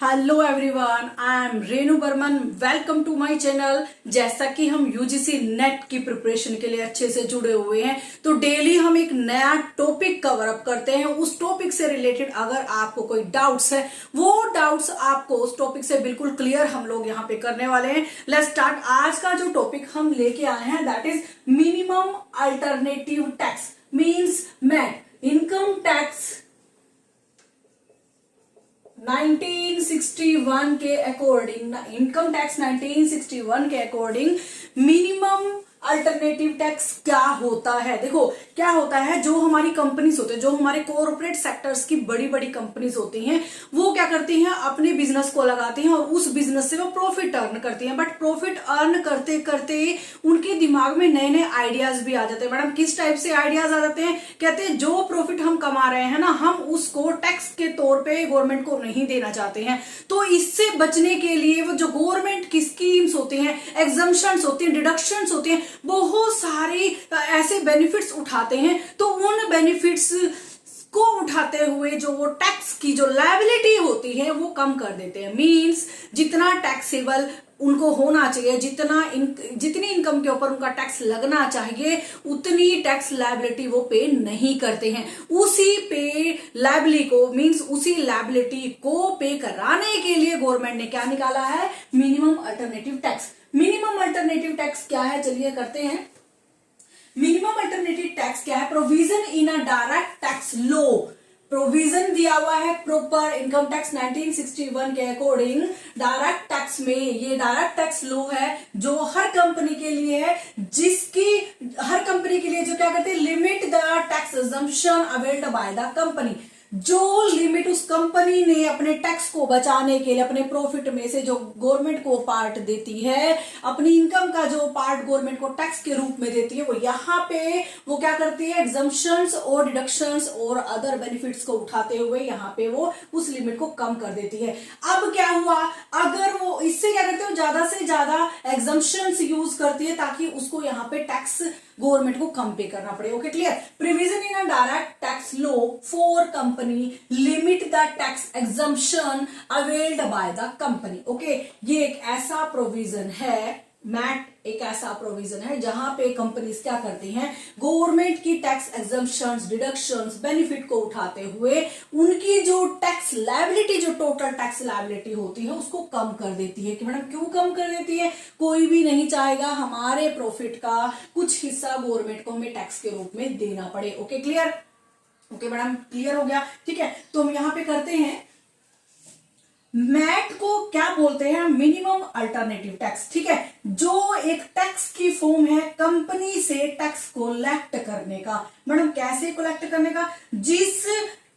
Hello everyone, I am Renu Barman. Welcome to my channel. जैसा कि हम यूजीसी नेट की प्रिपरेशन के लिए अच्छे से जुड़े हुए हैं, तो डेली हम एक नया टॉपिक कवर अप करते हैं। उस टॉपिक से रिलेटेड अगर आपको कोई डाउट्स है, वो डाउट्स आपको उस टॉपिक से बिल्कुल क्लियर हम लोग यहाँ पे करने वाले हैं। Let's start. आज का जो टॉपिक हम लेके आए हैं that is minimum alternative tax means MAT. Income tax 1961 के अकॉर्डिंग, इनकम टैक्स 1961 के अकॉर्डिंग मिनिमम अल्टरनेटिव टैक्स क्या होता है। देखो क्या होता है, जो हमारी कंपनीज होते हैं, जो हमारे कॉर्पोरेट सेक्टर्स की बड़ी बड़ी कंपनीज होती हैं, वो क्या करती हैं, अपने बिजनेस को लगाती हैं और उस बिजनेस से वो प्रॉफिट अर्न करती हैं। बट प्रॉफिट अर्न करते करते उनके दिमाग में नए नए आइडियाज भी आ जाते हैं। मैडम किस टाइप से आइडियाज आ जाते हैं? कहते हैं जो प्रॉफिट हम कमा रहे हैं ना, हम उसको टैक्स के तौर पे गवर्नमेंट को नहीं देना चाहते हैं। तो इससे बचने के लिए वो जो गवर्नमेंट की स्कीम्स होती हैं, एग्जम्पशंस होती हैं, डिडक्शंस होती हैं, बहुत सारे ऐसे बेनिफिट्स उठाते हैं। तो उन बेनिफिट्स को उठाते हुए जो वो टैक्स की जो लायबिलिटी होती है वो कम कर देते हैं। मींस जितना टैक्सेबल उनको होना चाहिए, जितनी इनकम के ऊपर उनका टैक्स लगना चाहिए, उतनी टैक्स लायबिलिटी वो पे नहीं करते हैं। उसी पे लायबिलिटी को मींस उसी लायबिलिटी को पे कराने के लिए गवर्नमेंट ने क्या निकाला है? Minimum alternative tax. Minimum alternative tax क्या है, चलिए करते हैं। मिनिमम अल्टरनेटिव टैक्स क्या है? Provision in a direct tax law. Provision दिया हुआ है प्रॉपर इनकम टैक्स 1961 के अकॉर्डिंग। डायरेक्ट टैक्स में ये डायरेक्ट टैक्स लॉ है जो हर कंपनी के लिए है, जिसकी हर कंपनी के लिए जो क्या करते हैं, limit the tax exemption availed by the company. जो लिमिट उस कंपनी ने अपने टैक्स को बचाने के लिए अपने प्रॉफिट में से जो गवर्नमेंट को पार्ट देती है, अपनी इनकम का जो पार्ट गवर्नमेंट को टैक्स के रूप में देती है, वो यहाँ पे वो क्या करती है, एग्जम्पशंस और डिडक्शंस और अदर बेनिफिट्स को उठाते हुए यहाँ पे वो उस लिमिट को कम कर देती है। अब क्या हुआ, अगर वो इससे क्या करते हो, ज्यादा से ज्यादा एग्जम्पशंस यूज करती है ताकि उसको यहाँ पे टैक्स गवर्नमेंट को कम पे करना पड़े। Okay clear. Provision in a direct tax law for company limit the tax exemption availed by the company. Okay, ये एक ऐसा प्रोविजन है, मैट एक ऐसा प्रोविजन है जहां पे कंपनीज क्या करती हैं, गवर्नमेंट की टैक्स एग्जम्पशंस, डिडक्शंस, बेनिफिट को उठाते हुए उनकी जो टैक्स लायबिलिटी, जो टोटल टैक्स लायबिलिटी होती है, उसको कम कर देती है। कि मैडम क्यों कम कर देती है? कोई भी नहीं चाहेगा हमारे प्रॉफिट का कुछ हिस्सा गवर्नमेंट को हमें टैक्स के रूप में देना पड़े। Okay clear. Okay madam clear हो गया। ठीक है, तो हम यहां पे करते हैं, मैट को क्या बोलते हैं? Minimum alternative tax. ठीक है, जो एक टैक्स की फॉर्म है कंपनी से टैक्स कलेक्ट करने का। मैडम कैसे कलेक्ट करने का? जिस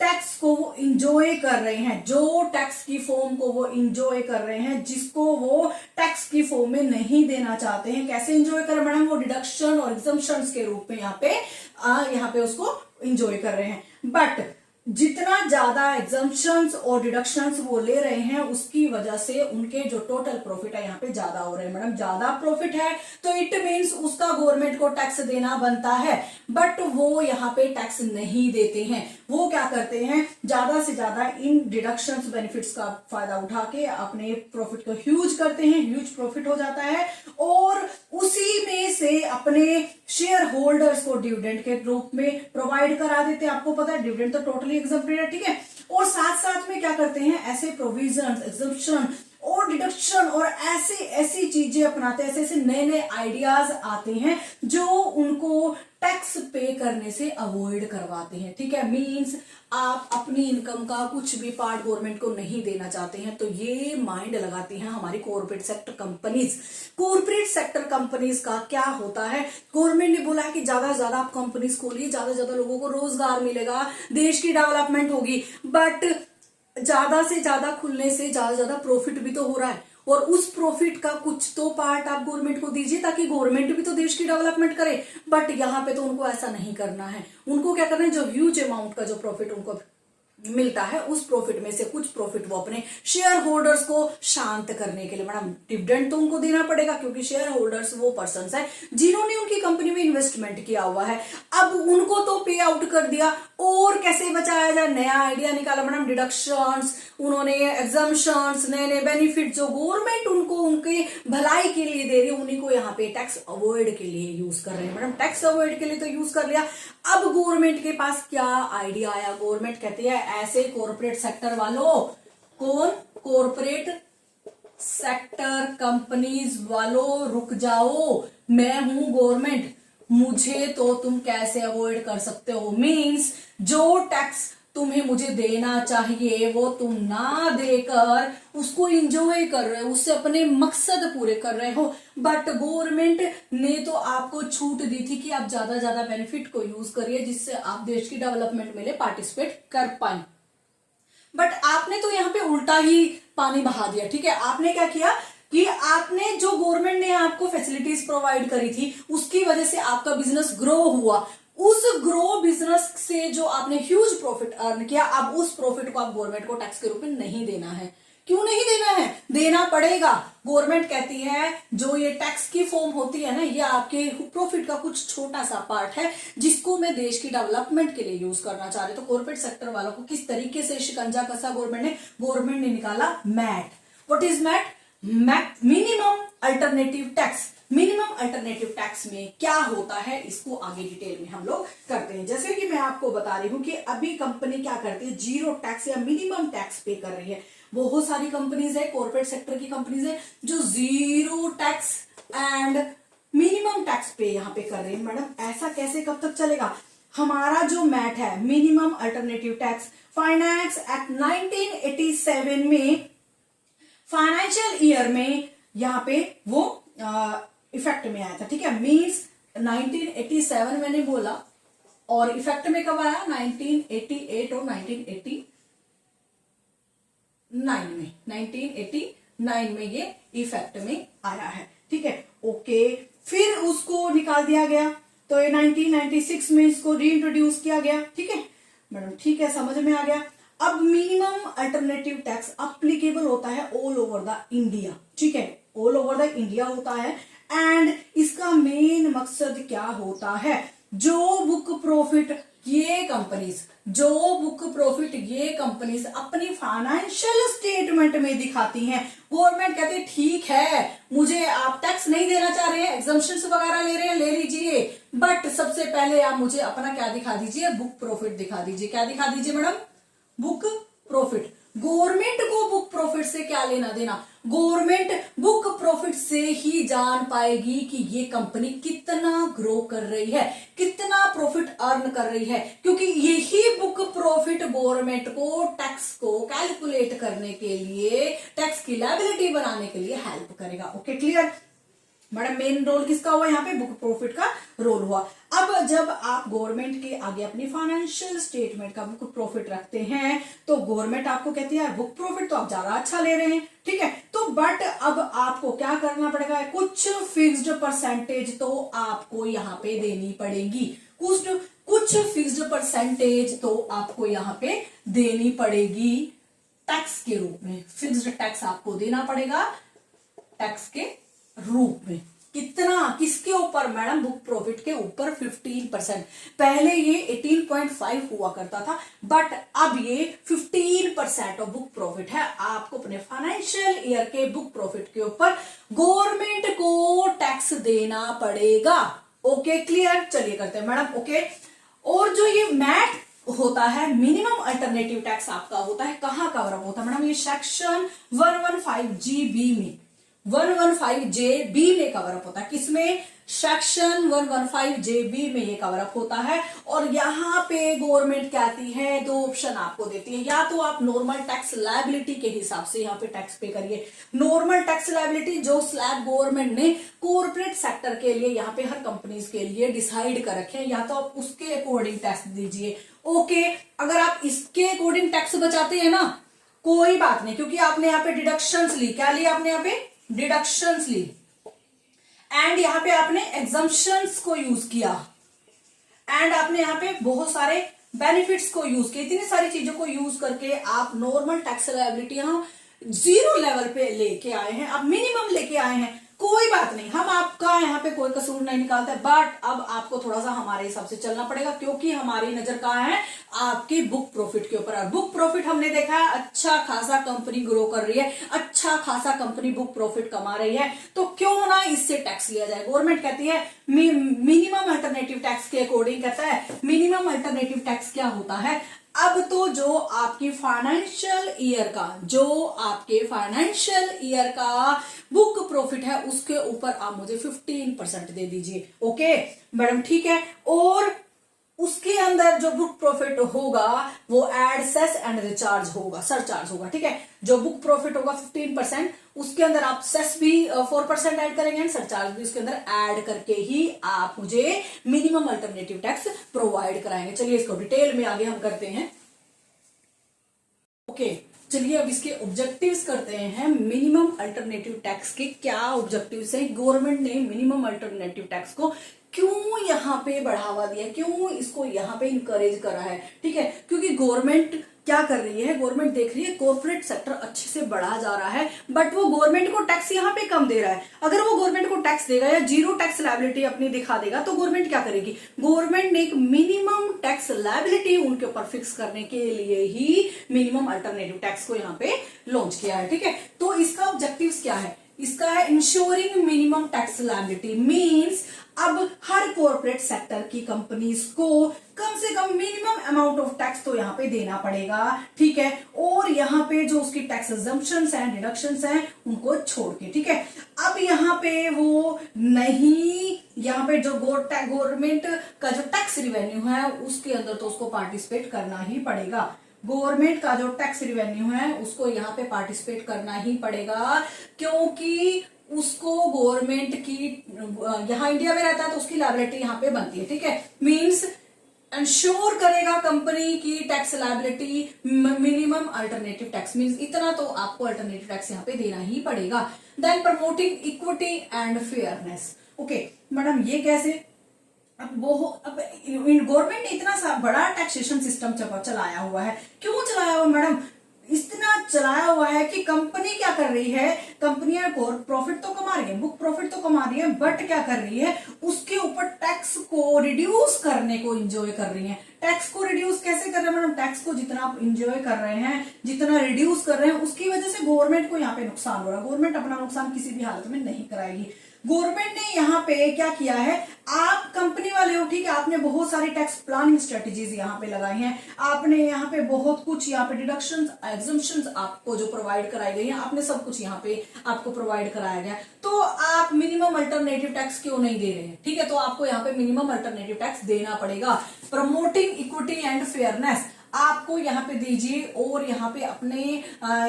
टैक्स को वो इंजॉय कर रहे हैं, जो टैक्स की फॉर्म को वो इंजॉय कर रहे हैं, जिसको वो टैक्स की फॉर्म में नहीं देना चाहते हैं, कैसे इंजॉय कर रहे हैं मैडम? वो डिडक्शन और एग्जम्पशंस के रूप में यहाँ पे उसको इंजॉय कर रहे हैं। बट जितना ज्यादा एग्जम्पशंस और डिडक्शंस वो ले रहे हैं, उसकी वजह से उनके जो टोटल प्रॉफिट है यहाँ पे ज्यादा हो रहे हैं। मैडम ज्यादा प्रॉफिट है तो इट मींस उसका गवर्नमेंट को टैक्स देना बनता है, बट वो यहाँ पे टैक्स नहीं देते हैं। वो क्या करते हैं, ज्यादा से ज्यादा इन डिडक्शंस, बेनिफिट्स का फायदा उठा के अपने प्रॉफिट को ह्यूज करते हैं, ह्यूज प्रॉफिट हो जाता है, और उसी में से अपने शेयर होल्डर्स को डिविडेंड के रूप में प्रोवाइड करा देते हैं। आपको पता है डिविडेंड तो टोटली एग्जम्प्टेड है। ठीक है, और साथ साथ में क्या करते हैं, ऐसे प्रोविजन, एग्जम्पशन और डिडक्शन और ऐसी चीजें अपनाते हैं, ऐसे नए नए आइडियाज आते हैं जो उनको टैक्स पे करने से अवॉइड करवाते हैं। ठीक है, मींस आप अपनी इनकम का कुछ भी पार्ट गवर्नमेंट को नहीं देना चाहते हैं, तो ये माइंड लगाती हैं हमारी corporate sector companies. Corporate sector companies का क्या होता है, गवर्नमेंट ने बोला है कि ज्यादा से ज्यादा आप कंपनीज खोलिए, ज्यादा से ज्यादा लोगों को रोजगार मिलेगा, देश की डेवलपमेंट होगी। बट ज्यादा से ज्यादा खुलने से ज्यादा से ज्यादा प्रॉफिट भी तो हो रहा है, और उस प्रॉफिट का कुछ तो पार्ट आप गवर्नमेंट को दीजिए ताकि गवर्नमेंट भी तो देश की डेवलपमेंट करे। बट यहाँ पे तो उनको ऐसा नहीं करना है। उनको क्या करना है, जो ह्यूज अमाउंट का जो प्रॉफिट उनको मिलता है, उस प्रॉफिट में से कुछ प्रॉफिट वो अपने शेयर होल्डर्स को शांत करने के लिए, मैडम डिविडेंड तो उनको देना पड़ेगा क्योंकि शेयर होल्डर्स वो पर्संस है जिन्होंने उनकी कंपनी में इन्वेस्टमेंट किया हुआ है। अब उनको तो पे आउट कर दिया, और कैसे बचाया जाए, नया आइडिया निकाला मैडम, डिडक्शंस, उन्होंने एग्जाम्पशंस, नए नए बेनिफिट जो गवर्नमेंट उनको उनके भलाई के लिए दे रही है, उन्हीं को यहाँ पे टैक्स अवॉइड के लिए यूज कर रहे हैं। मैडम टैक्स अवॉइड के लिए तो यूज कर लिया, अब गवर्नमेंट के पास क्या आइडिया आया, गवर्नमेंट कहती है ऐसे कॉर्पोरेट सेक्टर वालों, कौन, कॉर्पोरेट सेक्टर कंपनीज वालों रुक जाओ, मैं हूं गवर्नमेंट, मुझे तो तुम कैसे अवॉइड कर सकते हो। मींस जो टैक्स तुम्हें मुझे देना चाहिए वो तुम ना देकर उसको इंजॉय कर रहे हो, उससे अपने मकसद पूरे कर रहे हो। बट गवर्नमेंट ने तो आपको छूट दी थी कि आप ज्यादा ज्यादा बेनिफिट को यूज करिए जिससे आप देश की डेवलपमेंट में पार्टिसिपेट कर पाए। बट आपने तो यहाँ पे उल्टा ही पानी बहा दिया। ठीक है, आपने क्या किया कि आपने जो गवर्नमेंट ने आपको फैसिलिटीज प्रोवाइड करी थी उसकी वजह से आपका बिजनेस ग्रो हुआ, उस ग्रो बिजनेस से जो आपने ह्यूज प्रॉफिट अर्न किया, अब उस प्रॉफिट को आप गवर्नमेंट को टैक्स के रूप में नहीं देना है। क्यों नहीं देना है, देना पड़ेगा। गवर्नमेंट कहती है जो ये टैक्स की फॉर्म होती है ना, ये आपके प्रॉफिट का कुछ छोटा सा पार्ट है जिसको मैं देश की डेवलपमेंट के लिए यूज करना चाह रही। तो कॉर्पोरेट सेक्टर वालों को किस तरीके से शिकंजा कसा गवर्नमेंट ने निकाला MAT. What is MAT? Minimum alternative tax. Minimum alternative tax में क्या होता है इसको आगे डिटेल में हम लोग करते हैं। जैसे कि मैं आपको बता रही हूं कि अभी कंपनी क्या करती है, जीरो टैक्स या मिनिमम टैक्स पे कर रही है। बहुत सारी कंपनीज है, कॉर्पोरेट सेक्टर की कंपनीज है जो zero tax and minimum tax पे यहाँ पे कर रही है। मैडम ऐसा कैसे, कब तक चलेगा? हमारा जो मैट है minimum alternative tax, finance act 1987 में, फाइनेंशियल ईयर में यहाँ पे वो इफेक्ट में आया था। ठीक है, मींस 1987 मैंने बोला और इफेक्ट में कब आया? 1988 और 1989 में ये इफेक्ट में आया है। ठीक है, ओके, फिर उसको निकाल दिया गया तो ये 1996 में इसको रीइंट्रोड्यूस किया गया। ठीक है मैडम, ठीक है, समझ में आ गया। अब मिनिमम अल्टरनेटिव टैक्स अप्लीकेबल होता है ऑल ओवर द इंडिया। ठीक है, ऑल ओवर द इंडिया होता है एंड इसका मेन मकसद क्या होता है, जो बुक प्रॉफिट ये कंपनीज अपनी फाइनेंशियल स्टेटमेंट में दिखाती हैं। गवर्नमेंट कहती है ठीक है, मुझे आप टैक्स नहीं देना चाह रहे हैं, एग्जम्पशंस वगैरह ले रहे हैं, ले लीजिए, बट सबसे पहले आप मुझे अपना क्या दिखा दीजिए, बुक प्रॉफिट दिखा दीजिए। क्या दिखा दीजिए मैडम? Book profit. गवर्नमेंट को बुक प्रॉफिट से क्या लेना देना? गवर्नमेंट बुक प्रॉफिट से ही जान पाएगी कि ये कंपनी कितना ग्रो कर रही है, कितना प्रॉफिट अर्न कर रही है, क्योंकि यही बुक प्रॉफिट गवर्नमेंट को टैक्स को कैलकुलेट करने के लिए, टैक्स की लायबिलिटी बनाने के लिए हेल्प करेगा। Okay, clear? Madam main role किसका हुआ यहाँ पे? बुक प्रॉफिट का रोल हुआ। अब जब आप गवर्नमेंट के आगे अपनी फाइनेंशियल स्टेटमेंट का बुक प्रॉफिट रखते हैं तो गवर्नमेंट आपको कहती है यार बुक प्रॉफिट तो आप ज्यादा अच्छा ले रहे हैं। ठीक है, तो बट अब आपको क्या करना पड़ेगा, कुछ फिक्स्ड परसेंटेज तो आपको यहाँ पे देनी पड़ेगी, कुछ फिक्स्ड परसेंटेज तो आपको यहाँ पे देनी पड़ेगी टैक्स के रूप में। फिक्स्ड टैक्स आपको देना पड़ेगा टैक्स के रूप में। कितना? किसके ऊपर मैडम? बुक प्रॉफिट के ऊपर 15%। पहले ये 18.5 हुआ करता था बट अब ये 15% ऑफ बुक प्रॉफिट है। आपको अपने फाइनेंशियल ईयर के बुक प्रॉफिट के ऊपर गवर्नमेंट को टैक्स देना पड़ेगा। Okay, clear? चलिए करते हैं मैडम। ओके, और जो ये मैट होता है मिनिमम अल्टरनेटिव टैक्स आपका होता है, कहाँ कवर अप होता है मैडम? ये सेक्शन 115GB में, 115JB में कवर अप होता है। किसमें? सेक्शन 115JB में ये कवर अप होता है। और यहाँ पे गवर्नमेंट कहती है, दो ऑप्शन आपको देती है, या तो आप नॉर्मल टैक्स लायबिलिटी के हिसाब से यहाँ पे टैक्स पे करिए। नॉर्मल टैक्स लायबिलिटी जो स्लैब गवर्नमेंट ने कॉर्पोरेट सेक्टर के लिए यहाँ पे हर कंपनीज के लिए डिसाइड कर रखे हैं, या तो आप उसके अकॉर्डिंग टैक्स दीजिए। ओके, अगर आप इसके अकॉर्डिंग टैक्स बचाते हैं ना, कोई बात नहीं, क्योंकि आपने यहाँ पे डिडक्शंस ली। क्या ली आपने यहाँ पे? डिडक्शंस ली एंड यहाँ पे आपने एग्जम्पशंस को यूज किया एंड आपने यहाँ पे बहुत सारे बेनिफिट्स को यूज किया। इतनी सारी चीजों को यूज करके आप नॉर्मल टैक्स लायबिलिटी यहाँ जीरो लेवल पे लेके आए हैं, आप मिनिमम लेके आए हैं। कोई बात नहीं, हम आपका यहाँ पे कोई कसूर नहीं निकालते, बट अब आपको थोड़ा सा हमारे हिसाब से चलना पड़ेगा, क्योंकि हमारी नजर कहाँ है, आपकी बुक प्रॉफिट के ऊपर। बुक प्रॉफिट हमने देखा है अच्छा खासा कंपनी ग्रो कर रही है, अच्छा खासा कंपनी बुक प्रॉफिट कमा रही है, तो क्यों ना इससे टैक्स लिया जाए। गवर्नमेंट कहती है मिनिमम अल्टरनेटिव टैक्स के अकॉर्डिंग, कहता है मिनिमम अल्टरनेटिव टैक्स क्या होता है। अब तो जो आपकी फाइनेंशियल ईयर का, जो आपके फाइनेंशियल ईयर का बुक प्रॉफिट है, उसके ऊपर आप मुझे 15% दे दीजिए। ओके मैडम, ठीक है। और उसके अंदर जो बुक प्रॉफिट होगा वो एड सेस एंड रिचार्ज होगा, सरचार्ज होगा, ठीक है। जो बुक प्रॉफिट होगा 15%, उसके अंदर आप सेस भी 4% ऐड करेंगे एंड सरचार्ज भी उसके अंदर ऐड करके ही आप मुझे मिनिमम अल्टरनेटिव टैक्स प्रोवाइड कराएंगे। चलिए इसको डिटेल में आगे हम करते हैं। ओके चलिए अब इसके ऑब्जेक्टिव्स करते हैं। मिनिमम अल्टरनेटिव टैक्स के क्या ऑब्जेक्टिव्स हैं, गवर्नमेंट ने मिनिमम अल्टरनेटिव टैक्स को क्यों यहाँ पे बढ़ावा दिया, क्यों इसको यहाँ पे इंकरेज करा है, ठीक है। क्योंकि गवर्नमेंट क्या कर रही है, गवर्नमेंट देख रही है कॉर्पोरेट सेक्टर अच्छे से बढ़ा जा रहा है, बट वो गवर्नमेंट को टैक्स यहाँ पे कम दे रहा है। अगर वो गवर्नमेंट को टैक्स देगा या जीरो टैक्स लायबिलिटी अपनी दिखा देगा, तो गवर्नमेंट क्या करेगी, गवर्नमेंट ने एक मिनिमम टैक्स लायबिलिटी उनके ऊपर फिक्स करने के लिए ही मिनिमम अल्टरनेटिव टैक्स को यहाँ पे लॉन्च किया है, ठीक है। तो इसका ऑब्जेक्टिव क्या है, इसका है ensuring minimum tax liability, means अब हर कॉर्पोरेट सेक्टर की कंपनीज को कम से कम मिनिमम अमाउंट ऑफ टैक्स तो यहाँ पे देना पड़ेगा, ठीक है। और यहाँ पे जो उसकी टैक्स एग्जम्पशंस हैं, डिडक्शंस हैं, उनको छोड़ के, ठीक है। अब यहाँ पे वो नहीं, यहाँ पे जो गवर्नमेंट का जो टैक्स रिवेन्यू है उसके अंदर तो उसको पार्टिसिपेट करना ही पड़ेगा। गवर्नमेंट का जो टैक्स रिवेन्यू है उसको यहाँ पे पार्टिसिपेट करना ही पड़ेगा, क्योंकि उसको गवर्नमेंट की, यहाँ इंडिया में रहता है तो उसकी लायबिलिटी यहाँ पे बनती है, ठीक है। मींस इंश्योर करेगा कंपनी की tax liability minimum alternative tax, means इतना तो आपको अल्टरनेटिव टैक्स यहाँ पे देना ही पड़ेगा। Then promoting equity and fairness. Okay madam ये कैसे, अब गवर्नमेंट ने इतना सा बड़ा टैक्सेशन सिस्टम चलाया हुआ है, क्यों चलाया हुआ मैडम, इतना चलाया हुआ है कि कंपनी क्या कर रही है, कंपनियां को प्रॉफिट तो कमा रही है, बुक प्रॉफिट तो कमा रही है, बट क्या कर रही है, उसके ऊपर टैक्स को रिड्यूस करने को एंजॉय कर रही है। टैक्स को रिड्यूस कैसे कर रहे हैं मैडम, टैक्स को जितना आप एंजॉय कर रहे हैं, जितना रिड्यूस कर रहे हैं, उसकी वजह से गवर्नमेंट को यहाँ पे नुकसान हो रहा है। गवर्नमेंट अपना नुकसान किसी भी हालत में नहीं कराएगी। गवर्नमेंट ने यहाँ पे क्या किया है, आप कंपनी वाले हो, ठीक है, आपने बहुत सारी टैक्स प्लानिंग स्ट्रेटेजीज यहाँ पे लगाई हैं, आपने यहाँ पे बहुत कुछ, यहाँ पे डिडक्शंस एग्जम्पशंस आपको जो प्रोवाइड कराई गई हैं, आपने सब कुछ यहाँ पे आपको प्रोवाइड कराया गया, तो आप मिनिमम अल्टरनेटिव टैक्स क्यों नहीं दे रहे हैं, ठीक है। तो आपको यहाँ पे मिनिमम अल्टरनेटिव टैक्स देना पड़ेगा। प्रमोटिंग इक्विटी एंड फेयरनेस आपको यहाँ पे दीजिए, और यहाँ पे अपने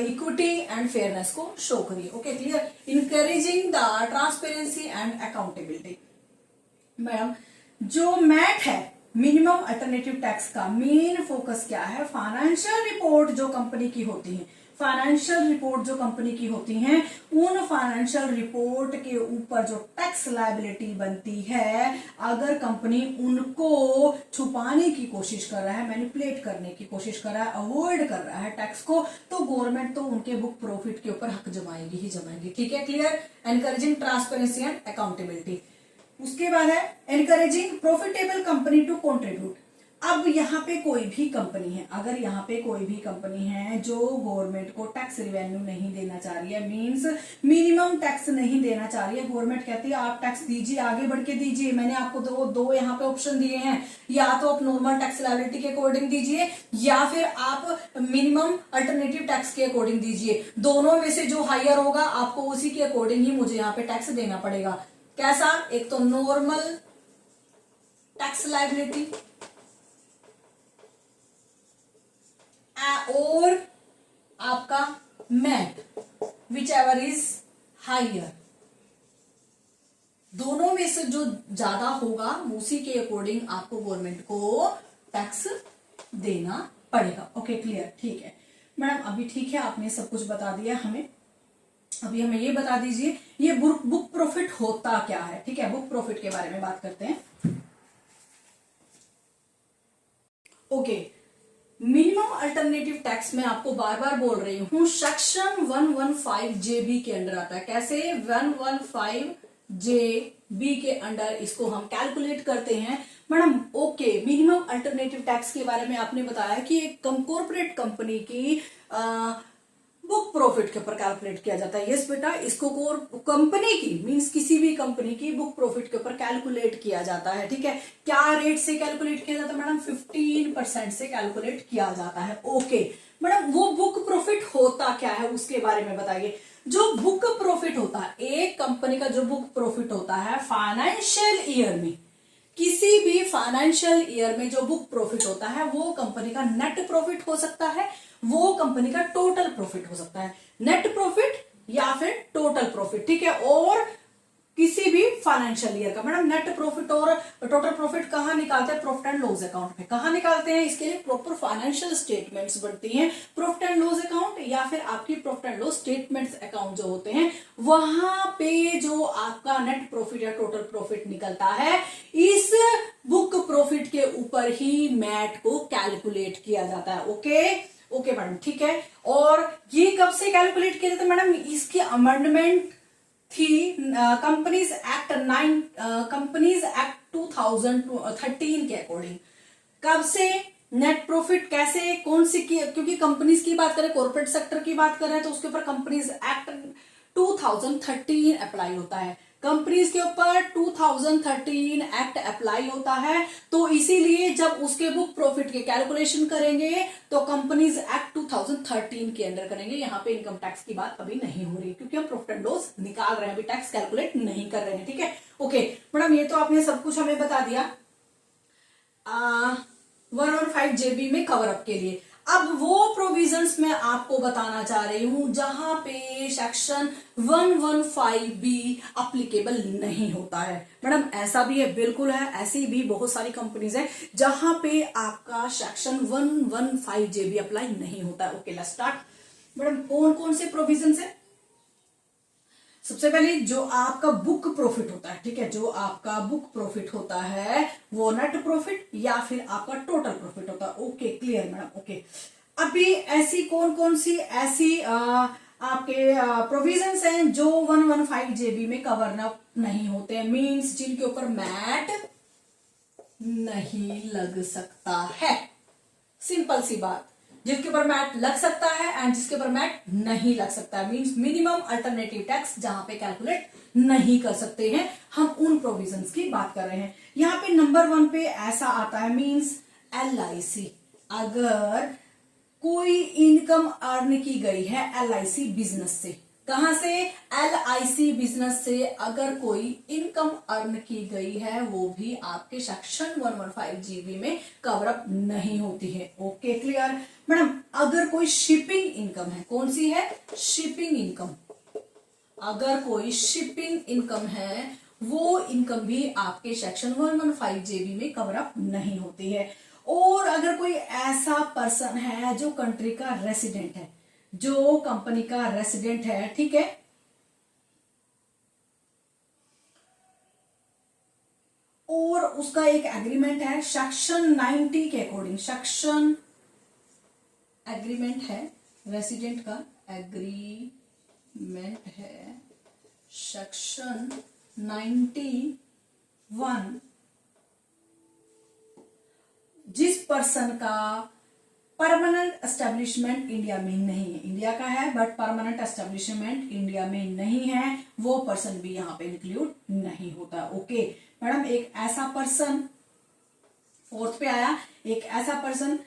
इक्विटी एंड फेयरनेस को शो करिए। Okay clear. Encouraging the transparency and accountability. Madam जो मैट है मिनिमम अल्टरनेटिव टैक्स का मेन फोकस क्या है, फाइनेंशियल रिपोर्ट जो कंपनी की होती है, फाइनेंशियल रिपोर्ट जो कंपनी की होती हैं, उन फाइनेंशियल रिपोर्ट के ऊपर जो टैक्स लायबिलिटी बनती है, अगर कंपनी उनको छुपाने की कोशिश कर रहा है, मैनिपुलेट करने की कोशिश कर रहा है, अवॉइड कर रहा है टैक्स को, तो गवर्नमेंट तो उनके बुक प्रॉफिट के ऊपर हक जमाएगी ही जमाएगी, ठीक है clear. Encouraging transparency and accountability. उसके बाद है encouraging profitable company to contribute. अब यहाँ पे कोई भी कंपनी है, अगर यहाँ पे कोई भी कंपनी है जो गवर्नमेंट को टैक्स रिवेन्यू नहीं देना चाह रही है, मींस मिनिमम टैक्स नहीं देना चाह रही है, गवर्नमेंट कहती है आप टैक्स दीजिए, आगे बढ़ के दीजिए, मैंने आपको दो यहाँ पे ऑप्शन दिए हैं, या तो आप नॉर्मल टैक्स लायबिलिटी के अकॉर्डिंग दीजिए, या फिर आप मिनिमम अल्टरनेटिव टैक्स के अकॉर्डिंग दीजिए, दोनों में से जो हायर होगा आपको उसी के अकॉर्डिंग ही मुझे यहाँ पे टैक्स देना पड़ेगा। कैसा, एक तो नॉर्मल टैक्स लायबिलिटी और आपका MAT, whichever is higher, दोनों में से जो ज्यादा होगा उसी के अकॉर्डिंग आपको गवर्नमेंट को टैक्स देना पड़ेगा। ओके क्लियर, ठीक है मैडम। अभी ठीक है, आपने सब कुछ बता दिया हमें। अभी हमें ये बता दीजिए ये बुक प्रॉफिट होता क्या है, ठीक है, बुक प्रॉफिट के बारे में बात करते हैं। ओके मिनिमम अल्टरनेटिव टैक्स में आपको बार बार बोल रही हूं, सेक्शन 115 जेबी के अंडर आता है। कैसे? 115 जेबी के अंडर इसको हम कैलकुलेट करते हैं। Madam okay, minimum alternative tax के बारे में आपने बताया कि एक कॉर्पोरेट कंपनी की बुक प्रॉफिट के ऊपर कैलकुलेट किया जाता है। यस बेटा, इसको कंपनी की मींस किसी भी कंपनी की बुक प्रॉफिट के ऊपर कैलकुलेट किया जाता है। ठीक है, क्या रेट से कैलकुलेट किया जाता है मैडम? 15% से कैलकुलेट किया जाता है। ओके मैडम, वो बुक प्रॉफिट होता क्या है उसके बारे में बताइए। जो बुक प्रॉफिट होता है, एक कंपनी का जो बुक प्रॉफिट होता है फाइनेंशियल ईयर में, किसी भी फाइनेंशियल ईयर में जो बुक प्रॉफिट होता है वो कंपनी का नेट प्रॉफिट हो सकता है, वो कंपनी का टोटल प्रॉफिट हो सकता है। नेट प्रॉफिट या फिर टोटल प्रॉफिट। ठीक है, और किसी भी फाइनेंशियल ईयर का। मैडम नेट प्रॉफिट और टोटल प्रॉफिट कहां निकालते हैं? प्रॉफिट एंड लॉस अकाउंट में। कहां निकालते हैं? इसके लिए प्रॉपर फाइनेंशियल स्टेटमेंट्स बनती हैं, प्रॉफिट एंड लॉस अकाउंट या फिर आपकी profit and loss statements account जो होते हैं, वहां पे जो आपका नेट प्रॉफिट या टोटल प्रॉफिट निकलता है, इस बुक प्रॉफिट के ऊपर ही मैट को कैलकुलेट किया जाता है। ओके मैडम, ठीक है। और ये कब से कैलकुलेट किया जाता है मैडम? इसकी अमेंडमेंट थी कंपनीज एक्ट 2013 के अकॉर्डिंग। कब से? नेट प्रॉफिट कैसे, कौन सी की, क्योंकि कंपनीज की बात करें, कॉर्पोरेट सेक्टर की बात करें, तो उसके ऊपर कंपनीज एक्ट 2013 अप्लाई होता है। कंपनीज के ऊपर 2013 एक्ट अप्लाई होता है, तो इसीलिए जब उसके बुक प्रॉफिट के कैलकुलेशन करेंगे तो कंपनीज एक्ट 2013 के अंडर करेंगे। यहाँ पे इनकम टैक्स की बात अभी नहीं हो रही, क्योंकि हम प्रॉफिट एंड लॉस निकाल रहे हैं, अभी टैक्स कैलकुलेट नहीं कर रहे हैं। ठीक है, ओके मैडम, ये तो आपने सब कुछ हमें बता दिया 115 जेबी में कवर अप के लिए। अब वो प्रोविजंस मैं आपको बताना चाह रही हूं जहां पे सेक्शन 115 बी अप्लीकेबल नहीं होता है। मैडम ऐसा भी है, बिल्कुल है, ऐसी भी बहुत सारी कंपनीज हैं जहां पे आपका सेक्शन 115 जेबी अप्लाई नहीं होता है। Okay let's start. मैडम कौन कौन से प्रोविजंस है? सबसे पहले जो आपका बुक प्रॉफिट होता है, ठीक है, जो आपका बुक प्रॉफिट होता है वो नेट प्रॉफिट या फिर आपका टोटल प्रॉफिट होता है। Okay clear madam, okay. अभी ऐसी कौन कौन सी ऐसी आपके प्रोविजंस हैं जो 115 जेबी में कवर नहीं होते हैं, मींस जिनके ऊपर मैट नहीं लग सकता है। सिंपल सी बात, जिसके ऊपर मैट लग सकता है एंड जिसके ऊपर मैट नहीं लग सकता है, मींस मिनिमम अल्टरनेटिव टैक्स जहां पे कैलकुलेट नहीं कर सकते हैं, हम उन प्रोविजंस की बात कर रहे हैं। यहां पे नंबर 1 पे ऐसा आता है मींस LIC। अगर कोई इनकम अर्न की गई है LIC बिजनेस से, कहां से? LIC बिजनेस से अगर कोई इनकम अर्न की गई है, वो भी आपके सेक्शन 115 जीबी में कवर अप नहीं होती है। Okay clear madam. अगर कोई शिपिंग इनकम है, कौन सी है? Shipping income. अगर कोई शिपिंग इनकम है, वो इनकम भी आपके सेक्शन 115 जेबी में कवर अप नहीं होती है। और अगर कोई ऐसा पर्सन है जो कंट्री का रेसिडेंट है, जो कंपनी का रेसिडेंट है, ठीक है, और उसका एक एग्रीमेंट है सेक्शन 90 के अकॉर्डिंग, सेक्शन एग्रीमेंट है, रेसिडेंट का एग्रीमेंट है सेक्शन 91, जिस पर्सन का परमानेंट एस्टेब्लिशमेंट इंडिया में नहीं है, इंडिया का है बट परमानेंट एस्टेब्लिशमेंट इंडिया में नहीं है, वो पर्सन भी यहां पे इंक्लूड नहीं होता। ओके मैडम, एक ऐसा पर्सन, 4th पे आया, एक ऐसा पर्सन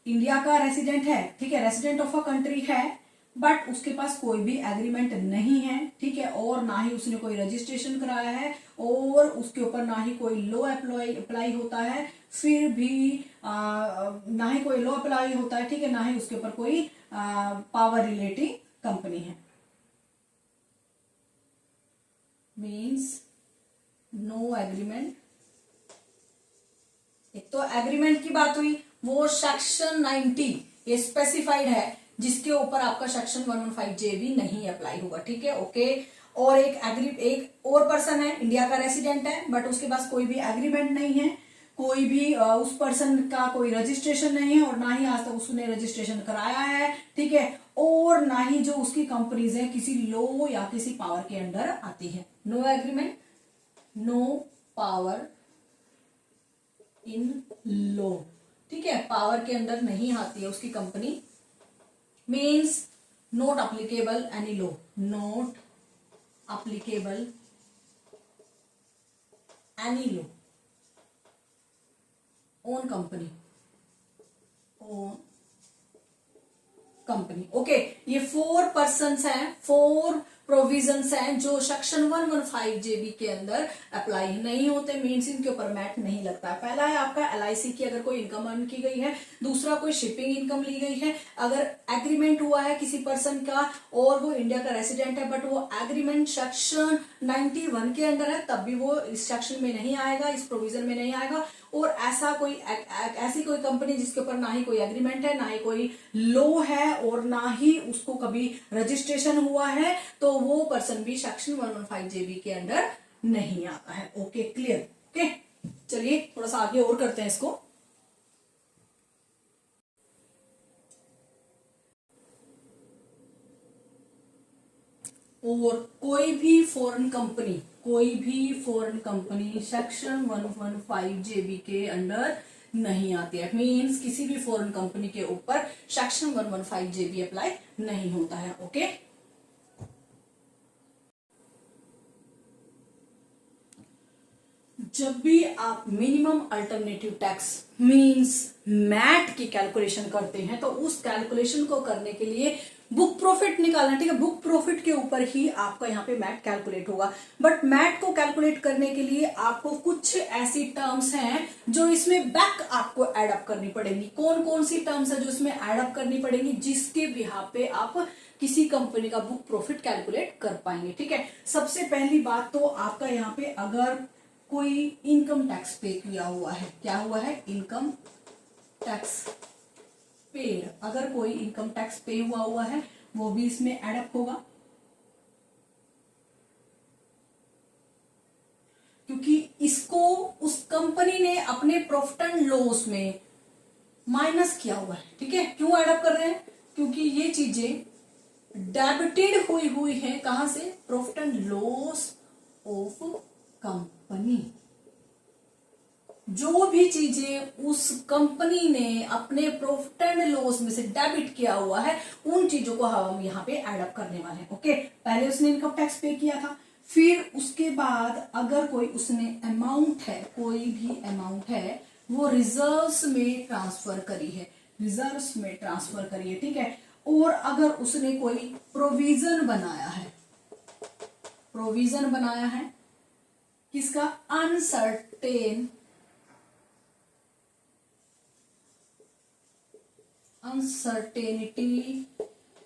इंडिया का रेसिडेंट है, ठीक है, रेसिडेंट ऑफ अ कंट्री है, बट उसके पास कोई भी एग्रीमेंट नहीं है, ठीक है, और ना ही उसने कोई रजिस्ट्रेशन कराया है, और उसके ऊपर ना ही कोई लॉ अप्लाई होता है, फिर भी ना ही कोई लॉ अप्लाई होता है, ठीक है, ना ही उसके ऊपर कोई पावर रिलेटिंग कंपनी है, मीन्स नो एग्रीमेंट। एक तो एग्रीमेंट की बात हुई, वो सेक्शन 90 ये स्पेसिफाइड है जिसके ऊपर आपका सेक्शन 115 जेबी नहीं अप्लाई होगा, ठीक है, ओके। और एक और पर्सन है, इंडिया का रेसिडेंट है, बट उसके पास कोई भी एग्रीमेंट नहीं है, कोई भी उस पर्सन का कोई रजिस्ट्रेशन नहीं है और ना ही आज तक उसने रजिस्ट्रेशन कराया है, ठीक है, और ना ही जो उसकी कंपनीज है किसी लॉ या किसी पावर के अंडर आती है। No agreement, no power in law, ठीक है, पावर के अंदर नहीं आती है उसकी company, means not applicable any law, not applicable any law own company, own company. Okay, ये 4 पर्सन्स हैं, 4 प्रोविजंस हैं जो सेक्शन 115 जेबी के अंदर अप्लाई नहीं होते, मीन्स इनके ऊपर मैट नहीं लगता है। पहला है आपका एलआईसी की अगर कोई इनकम अर्न की गई है, दूसरा कोई शिपिंग इनकम ली गई है, अगर एग्रीमेंट हुआ है किसी पर्सन का और वो इंडिया का रेसिडेंट है बट वो एग्रीमेंट सेक्शन 91 के अंदर है, तब भी वो इस सेक्शन में नहीं आएगा, इस प्रोविजन में नहीं आएगा। और ऐसी कोई कंपनी जिसके ऊपर ना ही कोई एग्रीमेंट है, ना ही कोई लॉ है और ना ही उसको कभी रजिस्ट्रेशन हुआ है, तो वो पर्सन भी सेक्शन 115 जेबी के अंडर नहीं आता है। Okay, clear. ओके, चलिए थोड़ा सा आगे और करते हैं इसको। और कोई भी फॉरेन कंपनी सेक्शन 115 जेबी के अंडर नहीं आती है, मीन्स किसी भी फॉरेन कंपनी के ऊपर सेक्शन 115 जेबी अप्लाई नहीं होता है। ओके, जब भी आप minimum alternative tax means MAT की कैलकुलेशन करते हैं तो उस कैलकुलेशन को करने के लिए बुक प्रॉफिट निकालना, ठीक है, बुक प्रॉफिट के ऊपर ही आपका यहाँ पे मैट कैलकुलेट होगा। बट मैट को कैलकुलेट करने के लिए आपको कुछ ऐसी टर्म्स हैं जो इसमें बैक आपको एड अप करनी पड़ेगी। कौन कौन सी टर्म्स है जो इसमें एड अप करनी पड़ेगी, जिसके बिहाफ पे आप किसी कंपनी का बुक प्रॉफिट कैलकुलेट कर पाएंगे, ठीक है। सबसे पहली बात तो आपका यहाँ पे अगर कोई इनकम टैक्स पे किया हुआ है, क्या हुआ है, इनकम टैक्स पेड, अगर कोई इनकम टैक्स पे हुआ है वो भी इसमें एड अप होगा, क्योंकि इसको उस कंपनी ने अपने प्रॉफिट एंड लॉस में माइनस किया हुआ है, ठीक है। क्यों एड अप कर रहे हैं, क्योंकि ये चीजें डेबिटेड हुई है कहां से, profit and loss of company. जो भी चीजें उस कंपनी ने अपने प्रॉफिट एंड लॉस में से डेबिट किया हुआ है उन चीजों को हम यहाँ पे एड अप करने वाले हैं। ओके, पहले उसने इनकम टैक्स पे किया था, फिर उसके बाद अगर कोई उसने अमाउंट है, कोई भी अमाउंट है वो रिजर्व्स में ट्रांसफर करी है, रिजर्व्स में ट्रांसफर करी है, ठीक है। और अगर उसने कोई प्रोविजन बनाया है, प्रोविजन बनाया है किसका, अनसर्टेनिटी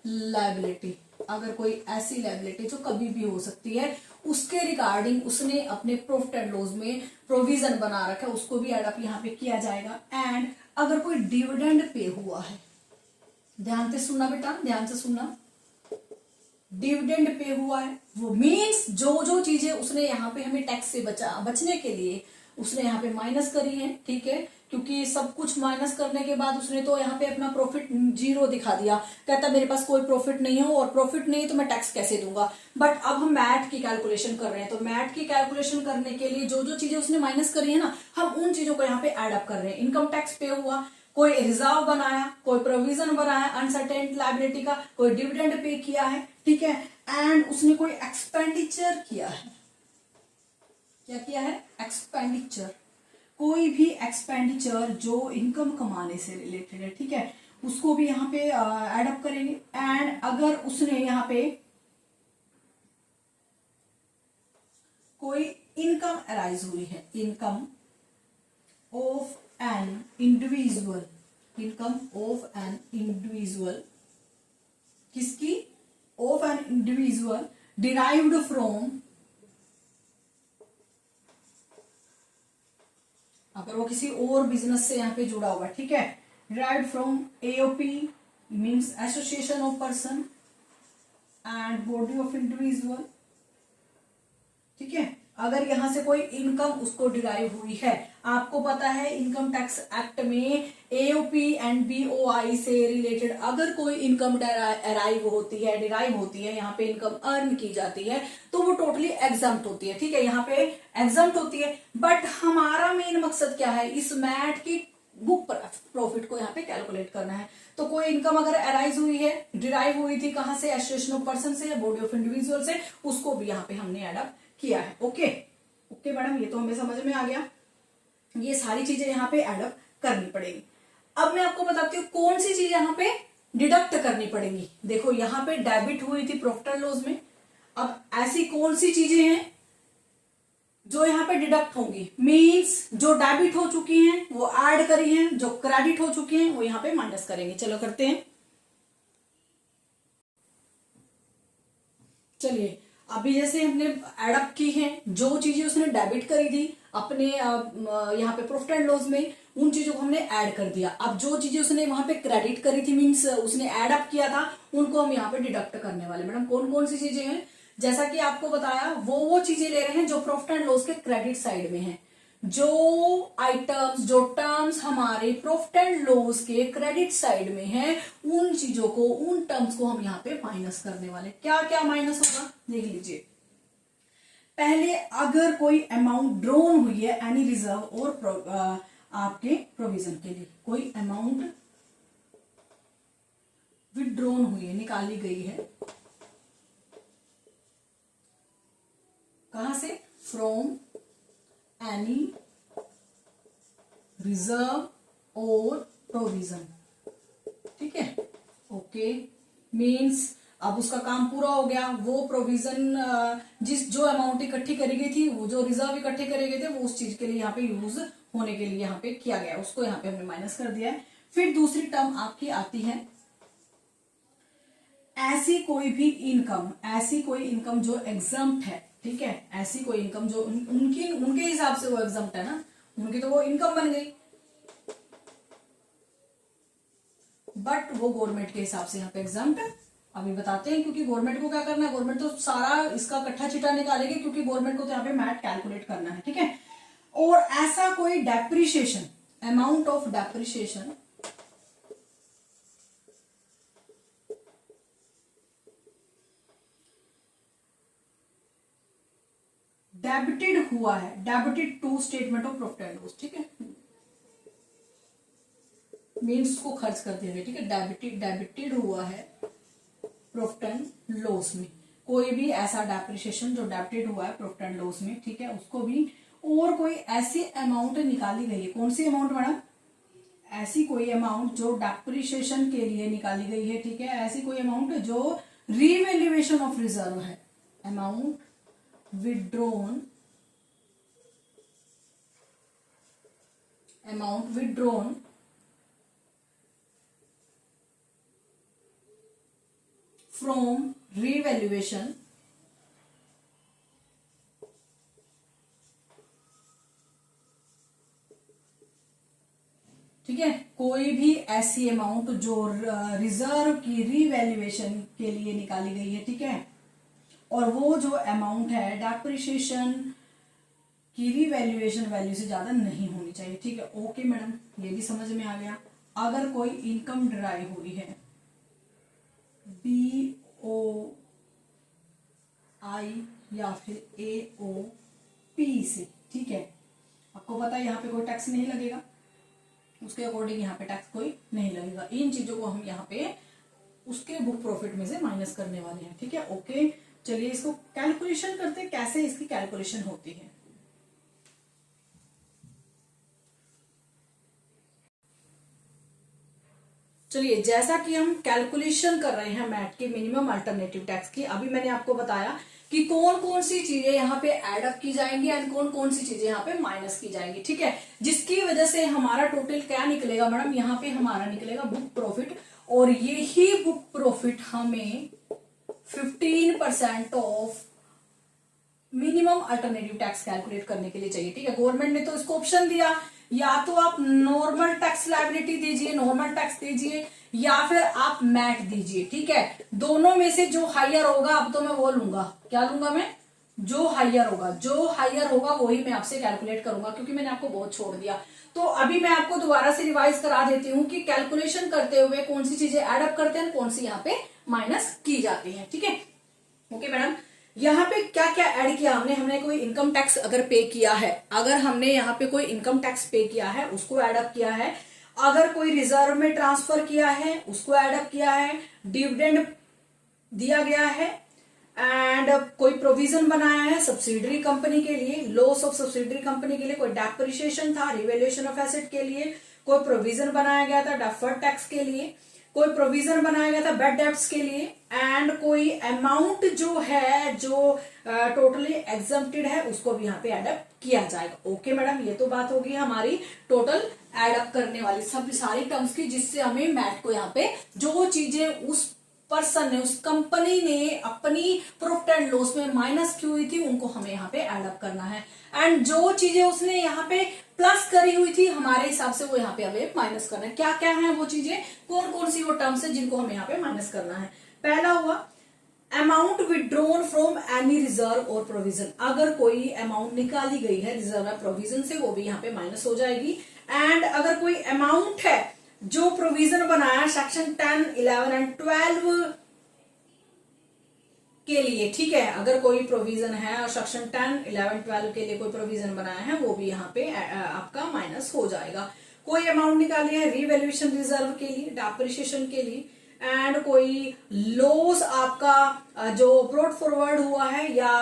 लायबिलिटी, अगर कोई ऐसी लायबिलिटी जो कभी भी हो सकती है उसके रिगार्डिंग उसने अपने प्रॉफिट एंड लॉस में प्रोविजन बना रखा है, उसको भी एड अप यहाँ पे किया जाएगा। एंड अगर कोई डिविडेंड पे हुआ है, ध्यान से सुनना बेटा, ध्यान से सुनना, डिविडेंड पे हुआ है वो मीन्स जो चीजें उसने यहाँ पे हमें टैक्स से बचने के लिए उसने यहाँ पे माइनस करी है, ठीक है, क्योंकि सब कुछ माइनस करने के बाद उसने तो यहाँ पे अपना प्रॉफिट 0 दिखा दिया, कहता मेरे पास कोई प्रॉफिट नहीं हो और प्रॉफिट नहीं तो मैं टैक्स कैसे दूंगा। बट अब हम मैट की कैलकुलेशन कर रहे हैं, तो मैट की कैलकुलेशन करने के लिए जो चीजें उसने माइनस करी है ना, हम उन चीजों को यहाँ पे एड अप कर रहे हैं। इनकम टैक्स पे हुआ, कोई रिजर्व बनाया, कोई प्रोविजन बनाया अनसर्टेन लायबिलिटी का, कोई डिविडेंड पे किया है, ठीक है, एंड उसने कोई एक्सपेंडिचर किया है, क्या किया है, एक्सपेंडिचर, कोई भी एक्सपेंडिचर जो इनकम कमाने से रिलेटेड है, ठीक है, उसको भी यहाँ पे एड अप करेंगे। एंड अगर उसने यहाँ पे कोई इनकम अराइज हुई है, income of an individual, income of an individual, किसकी, of an individual derived from, अगर वो किसी और बिजनेस से यहाँ पे जुड़ा हुआ है, ठीक है, derived from AOP means association of person and body of individual, ठीक है, अगर यहां से कोई इनकम उसको डिराइव हुई है, आपको पता है इनकम टैक्स एक्ट में एओपी एंड बीओआई से रिलेटेड अगर कोई इनकम डिराइव होती है, यहाँ पे इनकम अर्न की जाती है, तो वो टोटली एग्जम्प्ट होती है। ठीक है, यहाँ पे एग्जम्प्ट होती है। बट हमारा मेन मकसद क्या है, इस मैट की बुक प्रॉफिट को यहाँ पे कैलकुलेट करना है। तो कोई इनकम अगर अराइज हुई है, डिराइव हुई थी कहां से, एसोसिएशन ऑफ पर्सन से, बॉडी ऑफ इंडिविजुअल से, उसको भी यहाँ पे हमने एडअप किया है। ओके ओके मैडम, ये तो हमें समझ में आ गया। ये सारी चीजें यहाँ पे एडअप करनी पड़ेगी। अब मैं आपको बताती हूँ कौन सी चीज यहाँ पे डिडक्ट करनी पड़ेगी। देखो यहाँ पे डेबिट हुई थी प्रॉफिट एंड लॉस में, अब ऐसी कौन सी चीजें हैं जो यहाँ पे डिडक्ट होंगी, मींस जो डेबिट हो चुकी हैं वो ऐड करी हैं, जो क्रेडिट हो चुकी हैं वो यहाँ पे माइनस करेंगे। चलो करते हैं। चलिए अभी जैसे हमने एडअप की है, जो चीजें उसने डेबिट करी थी अपने यहाँ पे प्रॉफिट एंड लॉस में, उन चीजों को हमने ऐड कर दिया। अब जो चीजें उसने वहां पे क्रेडिट करी थी, मींस उसने एडअप किया था, उनको हम यहाँ पे डिडक्ट करने वाले। मैडम कौन कौन सी चीजें हैं, जैसा कि आपको बताया वो चीजें ले रहे हैं जो प्रॉफिट एंड लॉस के क्रेडिट साइड में है। जो आइटम्स, जो टर्म्स हमारे प्रॉफिट एंड लॉस के क्रेडिट साइड में है, उन चीजों को, उन टर्म्स को हम यहाँ पे माइनस करने वाले। क्या क्या माइनस होगा देख लीजिए। पहले अगर कोई अमाउंट ड्रॉन हुई है एनी रिजर्व और आपके प्रोविजन के लिए, कोई अमाउंट विड्रॉन हुई है, निकाली गई है, कहां से, फ्रॉम एनी रिजर्व और प्रोविजन। ठीक है, ओके, मीन्स अब उसका काम पूरा हो गया। वो प्रोविजन जो अमाउंट इकट्ठी करी गई थी, वो जो रिजर्व इकट्ठे करे गए थे, वो उस चीज के लिए यहाँ पे यूज होने के लिए यहाँ पे किया गया, उसको यहाँ पे हमने माइनस कर दिया है। फिर दूसरी टर्म आपकी आती है ऐसी कोई इनकम जो एग्जम्प्ट है। ठीक है, ऐसी कोई इनकम जो उनके हिसाब से वो एग्जम्प्ट है ना, उनकी तो वो इनकम बन गई, बट वो गवर्नमेंट के हिसाब से यहाँ पे एग्जम्प्ट है। अभी बताते हैं, क्योंकि गवर्नमेंट को क्या करना है, गवर्नमेंट तो सारा इसका कट्ठा चिट्ठा निकालेगी, क्योंकि गवर्नमेंट को तो यहाँ पे मैट कैलकुलेट करना है। ठीक है, और ऐसा कोई depreciation, amount of depreciation debited हुआ है, debited to statement of profit and loss. ठीक है, मीन्स को खर्च कर दिया गया। ठीक है, डेबिटेड हुआ है प्रॉफिट एंड लॉस में, कोई भी ऐसा डेप्रिशिएशन जो डेबिटेड हुआ है प्रॉफिट एंड लॉस में, ठीक है, उसको भी। और कोई ऐसी अमाउंट निकाली गई है, कौन सी अमाउंट मैडम, ऐसी कोई अमाउंट जो डेप्रिशिएशन के लिए निकाली गई है। ठीक है, ऐसी कोई अमाउंट जो रीवैल्यूएशन ऑफ रिजर्व है, अमाउंट withdrawn from revaluation ठीक है, कोई भी ऐसी अमाउंट जो रिजर्व की रीवैल्यूएशन के लिए निकाली गई है। ठीक है, और वो जो अमाउंट है डेप्रिशिएशन की रीवैल्यूएशन वैल्यू से ज्यादा नहीं होनी चाहिए। ठीक है, ओके मैडम, ये भी समझ में आ गया। अगर कोई इनकम ड्राइव हुई है BOI या फिर AOP से, ठीक है, आपको पता है यहाँ पे कोई टैक्स नहीं लगेगा, उसके अकॉर्डिंग यहाँ पे टैक्स कोई नहीं लगेगा। इन चीजों को हम यहाँ पे उसके बुक प्रॉफिट में से माइनस करने वाले हैं। ठीक है, ओके, चलिए इसको कैलकुलेशन करते हैं, कैसे इसकी कैलकुलेशन होती है। चलिए, जैसा कि हम कैलकुलेशन कर रहे हैं मैट के मिनिमम अल्टरनेटिव टैक्स की, अभी मैंने आपको बताया कि कौन कौन सी चीजें यहाँ पे ऐड अप की जाएंगी एंड कौन कौन सी चीजें यहाँ पे माइनस की जाएंगी। ठीक है, जिसकी वजह से हमारा टोटल क्या निकलेगा मैडम, यहाँ पे हमारा निकलेगा बुक प्रॉफिट, और यही बुक प्रॉफिट हमें 15% of minimum alternative tax calculate करने के लिए चाहिए। ठीक है, गवर्नमेंट ने तो इसको ऑप्शन दिया, या तो आप नॉर्मल टैक्स लायबिलिटी दीजिए, नॉर्मल टैक्स दीजिए, या फिर आप मैट दीजिए। ठीक है, दोनों में से जो हायर होगा, अब तो मैं वो लूंगा, क्या लूंगा मैं, जो हायर होगा वही मैं आपसे कैलकुलेट करूंगा, क्योंकि मैंने आपको बहुत छोड़ दिया। तो अभी मैं आपको दोबारा से रिवाइज करा देती हूँ कि कैलकुलेशन करते हुए कौन सी चीजें एडअप करते हैं, कौन सी यहाँ पे माइनस की जाती है। ठीक है, ओके मैडम। यहाँ पे क्या क्या ऐड किया हमने, हमने कोई इनकम टैक्स अगर पे किया है, अगर हमने यहाँ पे कोई इनकम टैक्स पे किया है उसको एडअप किया है, अगर कोई रिजर्व में ट्रांसफर किया है उसको एडअप किया है, डिविडेंड दिया गया है, एंड कोई प्रोविजन बनाया है सब्सिडरी कंपनी के लिए, लॉस ऑफ सब्सिडरी कंपनी के लिए, कोई डेप्रिसिएशन था रिवैल्यूएशन ऑफ एसेट के लिए, कोई प्रोविजन बनाया गया था डेफर्ड टैक्स के लिए, कोई प्रोविजन बनाया गया था बैड डेब्ट्स के लिए, एंड कोई अमाउंट जो है जो टोटली एग्जम्प्टेड है उसको भी यहाँ पे एडअप किया जाएगा। ओके मैडम, ये तो बात होगी हमारी टोटल एडअप करने वाली सब सारी टर्म्स की, जिससे हमें मैट को यहाँ पे जो चीजें उस पर्सन ने, उस कंपनी ने अपनी प्रॉफिट एंड लॉस में माइनस की हुई थी उनको हमें यहाँ पे एडअप करना है, एंड जो चीजें उसने यहाँ पे प्लस करी हुई थी हमारे हिसाब से वो यहाँ पे हमें माइनस करना है। क्या क्या है वो चीजें, कौन कौन सी वो टर्म्स है जिनको हमें यहाँ पे माइनस करना है। पहला हुआ amount withdrawn from any reserve और प्रोविजन, अगर कोई अमाउंट निकाली गई है रिजर्व या प्रोविजन से वो भी यहाँ पे माइनस हो जाएगी। एंड अगर कोई अमाउंट है जो प्रोविजन बनाया सेक्शन 10, 11 एंड 12 के लिए, ठीक है, अगर कोई प्रोविजन है और सेक्शन 10, 11, 12 के लिए कोई प्रोविजन बनाया है वो भी यहाँ पे आपका माइनस हो जाएगा। कोई अमाउंट निकाली है रिवैल्यूएशन रिजर्व के लिए, डेप्रिसिएशन के लिए, एंड कोई लॉस आपका जो ब्रॉट फॉरवर्ड हुआ है या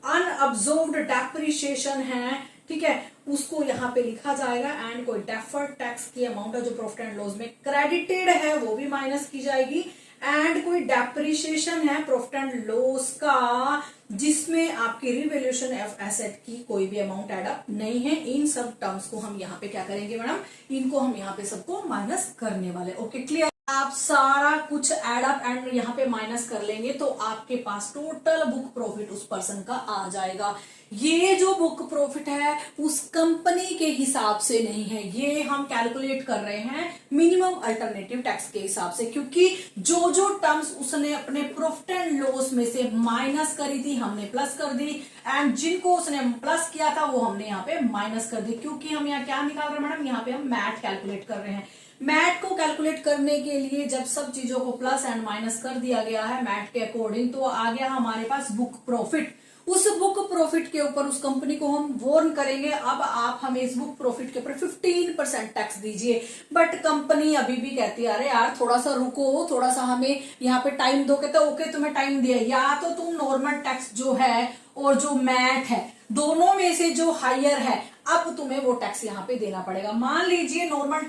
अनअब्जॉर्ब्ड डेप्रिसिएशन है, ठीक है, उसको यहाँ पे लिखा जाएगा। एंड कोई डेफर्ड टैक्स की अमाउंट है जो प्रॉफिट एंड लॉस में क्रेडिटेड है वो भी माइनस की जाएगी। एंड कोई डेप्रिसिएशन है प्रॉफिट एंड लॉस का जिसमें आपकी रिवैल्यूएशन ऑफ एसेट की कोई भी अमाउंट एडअप नहीं है, इन सब टर्म्स को हम यहाँ पे क्या करेंगे मैडम, इनको हम यहाँ पे सबको माइनस करने वाले। ओके क्लियर, आप सारा कुछ एडअप एंड यहाँ पे माइनस कर लेंगे तो आपके पास टोटल बुक प्रॉफिट उस पर्सन का आ जाएगा। ये जो बुक प्रॉफिट है उस कंपनी के हिसाब से नहीं है, ये हम कैलकुलेट कर रहे हैं मिनिमम अल्टरनेटिव टैक्स के हिसाब से, क्योंकि जो जो टर्म्स उसने अपने प्रॉफिट एंड लॉस में से माइनस करी थी हमने प्लस कर दी, एंड जिनको उसने प्लस किया था वो हमने यहाँ पे माइनस कर दी। क्योंकि हम यहाँ क्या निकाल रहे हैं मैडम, यहाँ पे हम मैट कैलकुलेट कर रहे हैं। मैट को कैलकुलेट करने के लिए जब सब चीजों को प्लस एंड माइनस कर दिया गया है मैट के अकॉर्डिंग, तो आ गया हमारे पास बुक प्रॉफिट। उस बुक प्रॉफिट के ऊपर उस कंपनी को हम वॉर्न करेंगे, अब आप हमें इस बुक प्रॉफिट के ऊपर 15% टैक्स दीजिए। बट कंपनी अभी भी कहती है अरे यार थोड़ा सा रुको, थोड़ा सा हमें यहाँ पे टाइम दो। कहते ओके तुम्हें टाइम दिया, या तो तुम नॉर्मल टैक्स जो है और जो मैट है दोनों में से जो हायर है अब तुम्हें वो टैक्स यहाँ पे देना पड़ेगा। मान लीजिए नॉर्मल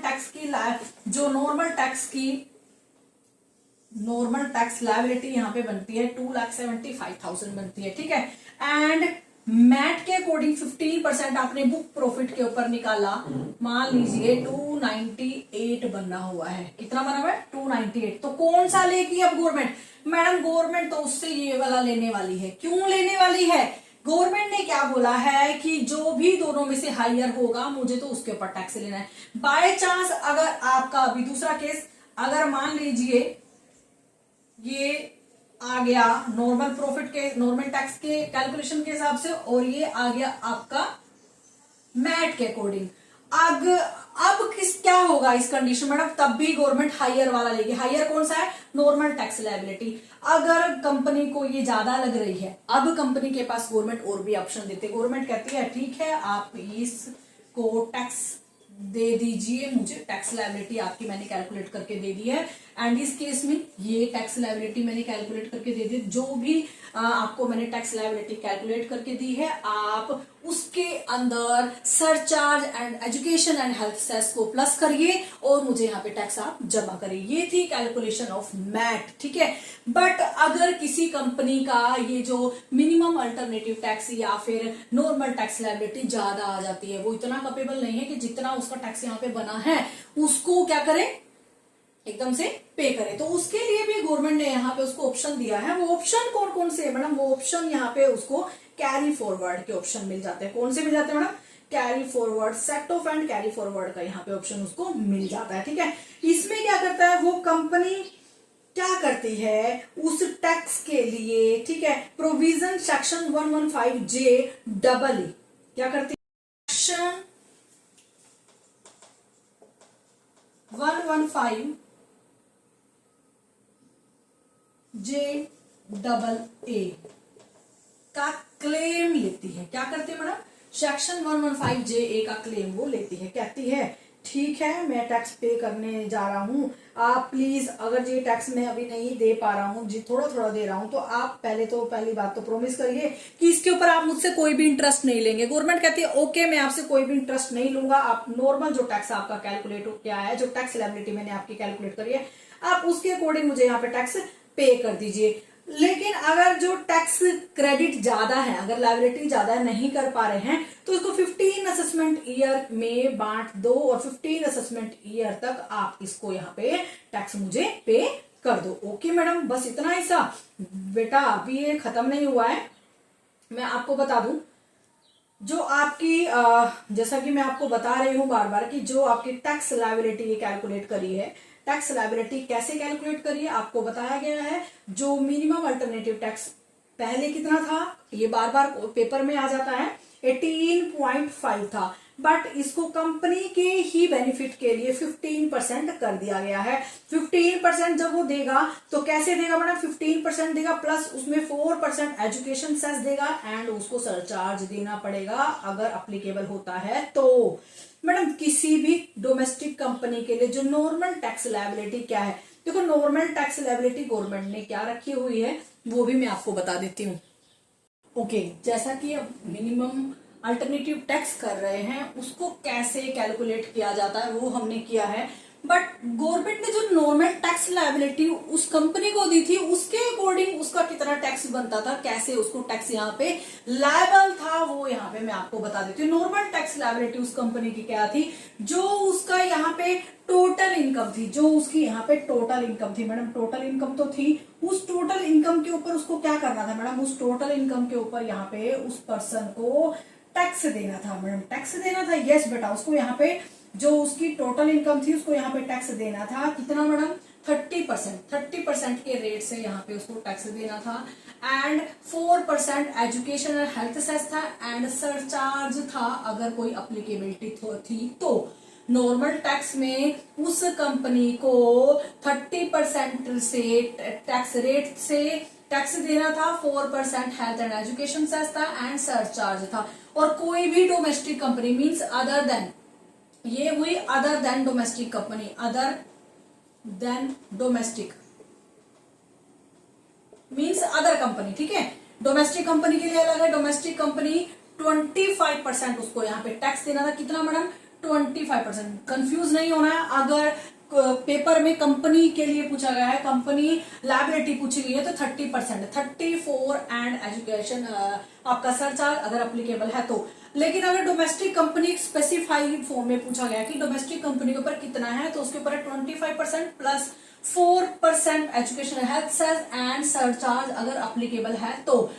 टैक्स लायबिलिटी यहाँ पे बनती है 2,75,000 बनती है, ठीक है, एंड मैट के अकॉर्डिंग 15% आपने बुक प्रॉफिट के ऊपर निकाला, मान लीजिए 298 बनना हुआ है। कितना बना हुआ है 298। तो कौन सा लेगी अब गवर्नमेंट, मैडम गवर्नमेंट तो उससे ये वाला लेने वाली है। क्यों लेने वाली है, गवर्नमेंट ने क्या बोला है कि जो भी दोनों में से हायर होगा मुझे तो उसके ऊपर टैक्स लेना है। बाय चांस अगर आपका अभी दूसरा केस, अगर मान लीजिए ये आ गया नॉर्मल प्रॉफिट के नॉर्मल टैक्स के कैलकुलेशन के हिसाब से और ये आ गया आपका मैट के अकॉर्डिंग, अब क्या होगा इस कंडीशन मैडम, तब भी गवर्नमेंट हायर वाला लेगी। हायर कौन सा है, नॉर्मल टैक्स लायबिलिटी। अगर कंपनी को ये ज्यादा लग रही है, अब कंपनी के पास गवर्नमेंट और भी ऑप्शन देते, गवर्नमेंट कहती है ठीक है आप इसको टैक्स दे दीजिए, मुझे टैक्स लायबिलिटी आपकी मैंने कैलकुलेट करके दे दी है, एंड इस केस में ये टैक्स लायबिलिटी मैंने कैलकुलेट करके दे दी। जो भी आपको मैंने टैक्स लायबिलिटी कैलकुलेट करके दी है आप उसके अंदर surcharge and education and health cess को प्लस करिए और मुझे यहाँ पे टैक्स आप जमा करिए। ये थी कैलकुलेशन ऑफ मैट, ठीक है। बट अगर किसी कंपनी का ये जो मिनिमम अल्टरनेटिव टैक्स या फिर नॉर्मल टैक्स लायबिलिटी ज्यादा आ जाती है, वो इतना कैपेबल नहीं है कि जितना उसका टैक्स यहाँ पे बना है उसको क्या करे, एकदम से पे करे, तो उसके लिए भी गवर्नमेंट ने यहाँ पे उसको ऑप्शन दिया है। वो ऑप्शन कौन कौन से है मैडम, वो ऑप्शन यहाँ पे उसको कैरी फॉरवर्ड के ऑप्शन मिल जाते हैं। कौन से मिल जाते हैं madam, carry forward, set of and carry forward का यहाँ पे ऑप्शन उसको मिल जाता है, ठीक है। इसमें क्या करता है वो कंपनी क्या करती है उस टैक्स के लिए, ठीक है, provision section 115J double A, क्या करती है सेक्शन 115J डबल ए का क्लेम लेती है। क्या करती है मैडम, सेक्शन 115J का क्लेम वो लेती है, कहती है ठीक है मैं टैक्स पे करने जा रहा हूं, आप प्लीज अगर ये टैक्स मैं अभी नहीं दे पा रहा हूं जी, थोड़ा थोड़ा दे रहा हूं, तो आप पहली बात तो प्रॉमिस करिए कि इसके ऊपर आप मुझसे कोई भी इंटरेस्ट नहीं लेंगे। गवर्नमेंट कहती है ओके मैं आपसे कोई भी इंटरेस्ट नहीं लूंगा, आप नॉर्मल जो टैक्स आपका कैलकुलेट किया है, जो टैक्स लायबिलिटी मैंने आपकी कैलकुलेट करी है, आप उसके अकॉर्डिंग मुझे यहाँ पे टैक्स पे कर दीजिए। लेकिन अगर जो टैक्स क्रेडिट ज्यादा है, अगर लायबिलिटी ज्यादा नहीं कर पा रहे हैं, तो इसको 15 असेसमेंट ईयर में बांट दो और 15 असेसमेंट ईयर तक आप इसको यहाँ पे टैक्स मुझे पे कर दो। ओके मैडम, बस इतना ही सा बेटा, अभी ये खत्म नहीं हुआ है। मैं आपको बता दूं जो आपकी जैसा कि मैं आपको बता रही हूं बार बार कि जो आपकी टैक्स लायबिलिटी कैलकुलेट करी है, टैक्स लायबिलिटी कैसे कैलकुलेट करी है आपको बताया गया है। जो मिनिमम अल्टरनेटिव टैक्स पहले कितना था, ये बार बार पेपर में आ जाता है, 18.5 था, बट इसको कंपनी के ही बेनिफिट के लिए 15% कर दिया गया है। 15% जब वो देगा तो कैसे देगा मैडम, 15% देगा प्लस उसमें 4% एजुकेशन सेस देगा एंड उसको सरचार्ज देना पड़ेगा अगर अप्लीकेबल होता है तो। मैडम किसी भी डोमेस्टिक कंपनी के लिए जो नॉर्मल टैक्स लायबिलिटी क्या है, देखो नॉर्मल टैक्स लायबिलिटी गवर्नमेंट ने क्या रखी हुई है वो भी मैं आपको बता देती हूँ। ओके, जैसा कि अब मिनिमम अल्टरनेटिव टैक्स कर रहे हैं उसको कैसे कैलकुलेट किया जाता है वो हमने किया है, बट गवर्नमेंट ने जो नॉर्मल टैक्स लायबिलिटी उस कंपनी को दी थी उसके अकॉर्डिंग उसका कितना टैक्स बनता था, कैसे उसको टैक्स यहाँ पे लायबल था, वो यहाँ पे मैं आपको बता देती हूँ। नॉर्मल टैक्स लायबिलिटी उस कंपनी की क्या थी, जो उसका यहाँ पे टोटल इनकम थी, जो उसकी यहाँ पे टोटल इनकम थी, मैडम टोटल इनकम तो थी, उस टोटल इनकम के ऊपर उसको क्या करना था मैडम, उस टोटल इनकम के ऊपर यहाँ पे उस पर्सन को टैक्स देना था। मैडम टैक्स देना था, यस बेटा, उसको यहाँ पे जो उसकी टोटल इनकम थी उसको यहाँ पे टैक्स देना था, कितना मैडम, 30% के रेट से यहाँ पे उसको टैक्स देना था एंड 4% एजुकेशन और हेल्थ सेस था एंड सरचार्ज था अगर कोई अप्लीकेबिलिटी थी तो। नॉर्मल टैक्स में उस कंपनी को 30% से टैक्स रेट से टैक्स देना था, 4% हेल्थ एंड एजुकेशन सेस था एंड सरचार्ज था। और कोई भी domestic company means other than, ये हुई other than domestic company, other than domestic means other company, ठीक है। डोमेस्टिक कंपनी के लिए अलग है, डोमेस्टिक कंपनी 25% उसको यहाँ पे टैक्स देना था, कितना मैडम, 25%। कंफ्यूज नहीं होना है, अगर पेपर में कंपनी के लिए पूछा गया है, कंपनी लायबिलिटी पूछी गई है तो 30%, 34 एंड एजुकेशन आपका सरचार्ज अगर अप्लीकेबल है तो। लेकिन अगर डोमेस्टिक कंपनी स्पेसिफाइड फॉर्म में पूछा गया कि डोमेस्टिक कंपनी के ऊपर कितना है तो उसके ऊपर 25% plus 4% education health cess and surcharge अगर अप्लीकेबल है तो।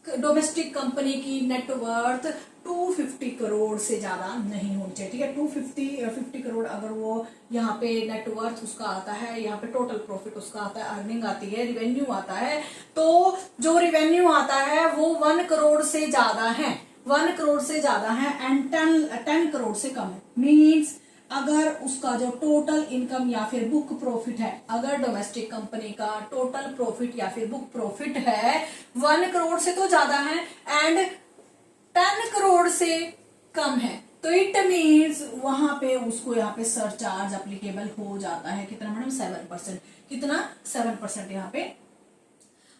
डोमेस्टिक कंपनी की नेटवर्थ 250 करोड़ से ज्यादा नहीं होनी चाहिए, ठीक है। 250 करोड़ अगर वो यहाँ पे नेटवर्थ उसका आता है, यहाँ पे टोटल प्रॉफिट उसका आता है, अर्निंग आती है, रिवेन्यू आता है, तो जो रिवेन्यू आता है वो 1 करोड़ से ज्यादा है, 1 करोड़ से ज्यादा है एंड 10 करोड़ से कम है। मीन्स अगर उसका जो टोटल इनकम या फिर बुक प्रॉफिट है, अगर डोमेस्टिक कंपनी का टोटल प्रॉफिट या फिर बुक प्रॉफिट है 1 करोड़ से तो ज्यादा है एंड 10 करोड़ से कम है, तो इट मीन्स वहां पे उसको यहाँ पे सरचार्ज अप्लीकेबल हो जाता है, कितना मैडम, 7%, कितना 7% यहाँ पे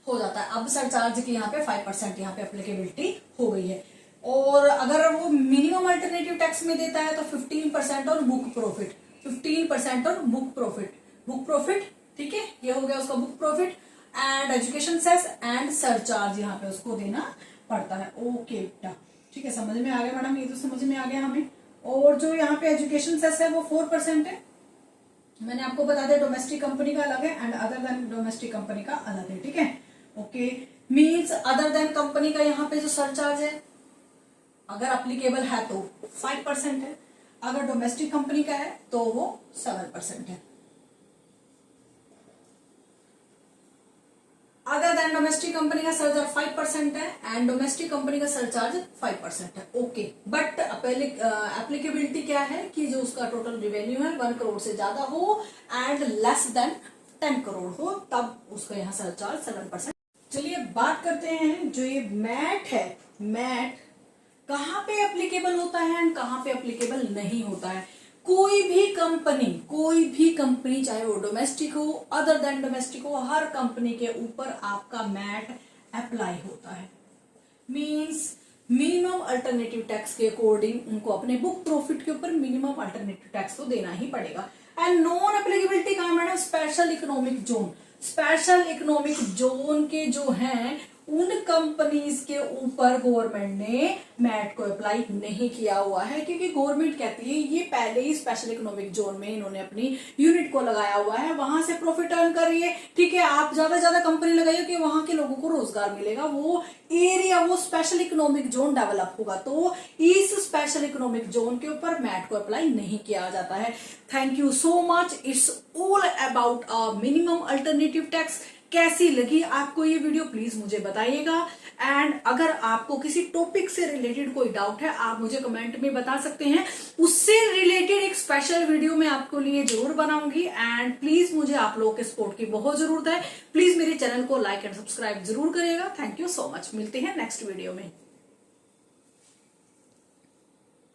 हो जाता है। अब सरचार्ज की यहाँ पे 5% यहाँ पे अप्लीकेबिलिटी हो गई है। और अगर वो मिनिमम अल्टरनेटिव टैक्स में देता है तो 15% और बुक प्रॉफिट, 15% और बुक प्रॉफिट, ठीक है, ये हो गया उसका book profit and education cess and surcharge यहाँ पे उसको देना पड़ता है। ओके बेटा, ठीक है, समझ में आ गया मैडम, ये तो समझ में आ गया हमें। और जो यहाँ पे एजुकेशन सेस है वो 4% है, मैंने आपको बता दिया डोमेस्टिक कंपनी का अलग है and other than domestic company का अलग है, ठीक है। Okay, means other than company का यहाँ पे जो सरचार्ज है अगर अप्लीकेबल है तो 5% है, अगर डोमेस्टिक कंपनी का है तो वो 7% है। अदर देन डोमेस्टिक कंपनी का सरचार्ज 5% है एंड डोमेस्टिक कंपनी का सरचार्ज 5% है। ओके, बट एप्लीकेबिलिटी क्या है कि जो उसका टोटल रेवेन्यू है 1 करोड़ से ज्यादा हो एंड लेस देन 10 करोड़ हो, तब उसका यहाँ सरचार्ज 7%। चलिए बात करते हैं जो ये मैट है, मैट कहाँ पे एप्लीकेबल होता है एंड कहाँ पे एप्लीकेबल नहीं होता है। कोई भी कंपनी चाहे वो डोमेस्टिक हो अदर देन डोमेस्टिक हो, हर कंपनी के ऊपर आपका मैट अप्लाई होता है। मींस मिनिमम अल्टरनेटिव टैक्स के अकॉर्डिंग उनको अपने बुक प्रॉफिट के ऊपर मिनिमम अल्टरनेटिव टैक्स तो देना ही पड़ेगा। एंड नॉन एप्लीकेबिलिटी कहाँ madam, special economic zone. Special economic zone के जो हैं उन कंपनीज के ऊपर गवर्नमेंट ने मैट को अप्लाई नहीं किया हुआ है, क्योंकि गवर्नमेंट कहती है ये पहले ही स्पेशल इकोनॉमिक जोन में इन्होंने अपनी यूनिट को लगाया हुआ है, वहां से प्रॉफिट अर्न कर रही है। ठीक है, आप ज्यादा ज्यादा कंपनी लगाइए कि वहां के लोगों को रोजगार मिलेगा, वो एरिया वो स्पेशल इकोनॉमिक जोन डेवलप होगा, तो इस स्पेशल इकोनॉमिक जोन के ऊपर मैट को अप्लाई नहीं किया जाता है। Thank you so much. It's all about a minimum alternative tax. कैसी लगी आपको ये वीडियो प्लीज मुझे बताइएगा। एंड अगर आपको किसी टॉपिक से रिलेटेड कोई डाउट है आप मुझे कमेंट में बता सकते हैं, उससे रिलेटेड एक स्पेशल वीडियो मैं आपको लिए जरूर बनाऊंगी। एंड प्लीज मुझे आप लोगों के सपोर्ट की बहुत जरूरत है। प्लीज मेरे चैनल को लाइक एंड सब्सक्राइब जरूर करिएगा। Thank you so much. मिलते हैं नेक्स्ट वीडियो में।